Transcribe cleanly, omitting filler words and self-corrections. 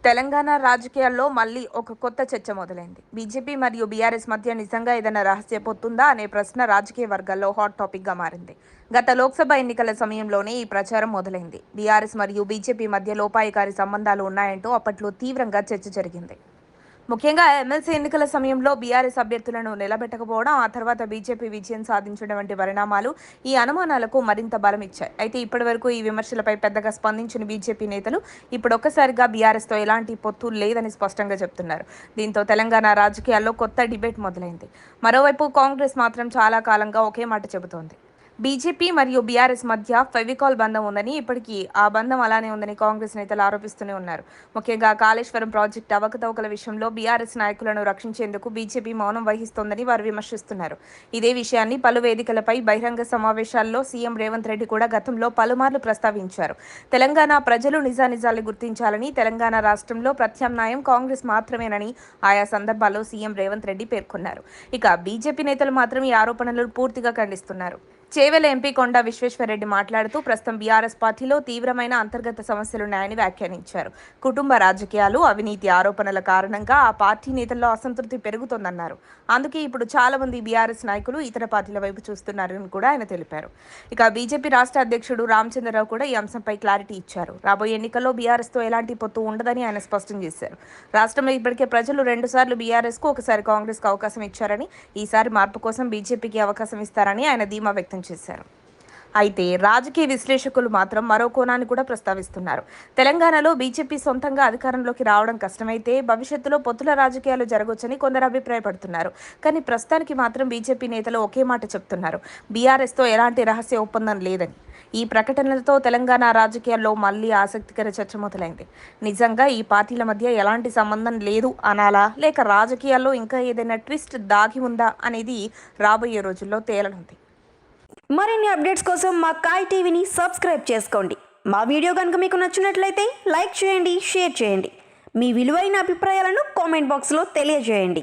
తెలంగాణ రాజకీయాల్లో మళ్ళీ ఒక కొత్త చర్చ మొదలైంది. బీజేపీ మరియు బీఆర్ఎస్ మధ్య నిజంగా ఏదైనా రహస్య పొత్తుందా అనే ప్రశ్న రాజకీయ వర్గాల్లో హాట్ టాపిక్గా మారింది. గత లోక్సభ ఎన్నికల సమయంలోనే ఈ ప్రచారం మొదలైంది. బీఆర్ఎస్ మరియు బీజేపీ మధ్య లోపాయికారి సంబంధాలు ఉన్నాయంటూ అప్పట్లో తీవ్రంగా చర్చ జరిగింది. ముఖ్యంగా ఎమ్మెల్సీ ఎన్నికల సమయంలో బీఆర్ఎస్ అభ్యర్థులను నిలబెట్టకపోవడం, ఆ తర్వాత బీజేపీ విజయం సాధించడం వంటి పరిణామాలు ఈ అనుమానాలకు మరింత బలం ఇచ్చాయి. అయితే ఇప్పటివరకు ఈ విమర్శలపై పెద్దగా స్పందించిన బీజేపీ నేతలు ఇప్పుడు ఒక్కసారిగా బీఆర్ఎస్తో ఎలాంటి పొత్తు లేదని స్పష్టంగా చెబుతున్నారు. దీంతో తెలంగాణ రాజకీయాల్లో కొత్త డిబేట్ మొదలైంది. మరోవైపు కాంగ్రెస్ మాత్రం చాలా కాలంగా ఒకే మాట చెబుతోంది. బీజేపీ మరియు బీఆర్ఎస్ మధ్య ఫెవికాల్ బంధం ఉందని, ఇప్పటికీ ఆ బంధం అలానే ఉందని కాంగ్రెస్ నేతలు ఆరోపిస్తూనే ఉన్నారు. ముఖ్యంగా కాళేశ్వరం ప్రాజెక్టు అవకతవకల విషయంలో బీఆర్ఎస్ నాయకులను రక్షించేందుకు బీజేపీ మౌనం వహిస్తోందని వారు విమర్శిస్తున్నారు. ఇదే విషయాన్ని పలు వేదికలపై బహిరంగ సమావేశాల్లో సీఎం రేవంత్ రెడ్డి కూడా గతంలో పలుమార్లు ప్రస్తావించారు. తెలంగాణ ప్రజలు నిజానిజాలు గుర్తించాలని, తెలంగాణ రాష్ట్రంలో ప్రత్యామ్నాయం కాంగ్రెస్ మాత్రమేనని ఆయా సందర్భాల్లో సీఎం రేవంత్ రెడ్డి పేర్కొన్నారు. ఇక బీజేపీ నేతలు మాత్రం ఈ ఆరోపణలు పూర్తిగా ఖండిస్తున్నారు. చేవెళ్ల ఎంపీ కొండ విశ్వేశ్వరరెడ్డి మాట్లాడుతూ ప్రస్తుతం బీఆర్ఎస్ పార్టీలో తీవ్రమైన అంతర్గత సమస్యలున్నాయని వ్యాఖ్యానించారు. కుటుంబ రాజకీయాలు, అవినీతి ఆరోపణల కారణంగా ఆ పార్టీ నేతల్లో అసంతృప్తి పెరుగుతోందన్నారు. అందుకే ఇప్పుడు చాలా మంది బీఆర్ఎస్ నాయకులు ఇతర పార్టీల వైపు చూస్తున్నారని కూడా ఆయన తెలిపారు. ఇక బీజేపీ రాష్ట్ర అధ్యక్షుడు రామచంద్రరావు కూడా ఈ అంశంపై క్లారిటీ ఇచ్చారు. రాబోయే ఎన్నికల్లో బీఆర్ఎస్తో ఎలాంటి పొత్తు ఉండదని ఆయన స్పష్టం చేశారు. రాష్ట్రంలో ఇప్పటికే ప్రజలు 2 సార్లు బీఆర్ఎస్కు, ఒకసారి కాంగ్రెస్కు అవకాశం ఇచ్చారని, ఈసారి మార్పు కోసం బీజేపీకి అవకాశం ఇస్తారని ఆయన ధీమా వ్యక్తం చేశారు. అయితే రాజకీయ విశ్లేషకులు మాత్రం మరో కోణాన్ని కూడా ప్రస్తావిస్తున్నారు. తెలంగాణలో బీజేపీ సొంతంగా అధికారంలోకి రావడం కష్టమైతే భవిష్యత్తులో పొత్తుల రాజకీయాలు జరగొచ్చని కొందరు అభిప్రాయపడుతున్నారు. కానీ ప్రస్తుతానికి మాత్రం బీజేపీ నేతలు ఒకే మాట చెప్తున్నారు: బీఆర్ఎస్తో ఎలాంటి రహస్య ఒప్పందం లేదని. ఈ ప్రకటనలతో తెలంగాణ రాజకీయాల్లో మళ్లీ ఆసక్తికర చర్చ మొదలైంది. నిజంగా ఈ పార్టీల మధ్య ఎలాంటి సంబంధం లేదు అనాలా, లేక రాజకీయాల్లో ఇంకా ఏదైనా ట్విస్ట్ దాగి ఉందా అనేది రాబోయే రోజుల్లో తేలనుంది. మరిన్ని అప్డేట్స్ కోసం మా కాయ్ టీవీని సబ్స్క్రైబ్ చేసుకోండి. మా వీడియో కనుక మీకు నచ్చినట్లయితే లైక్ చేయండి, షేర్ చేయండి. మీ విలువైన అభిప్రాయాలను కామెంట్ బాక్స్లో తెలియజేయండి.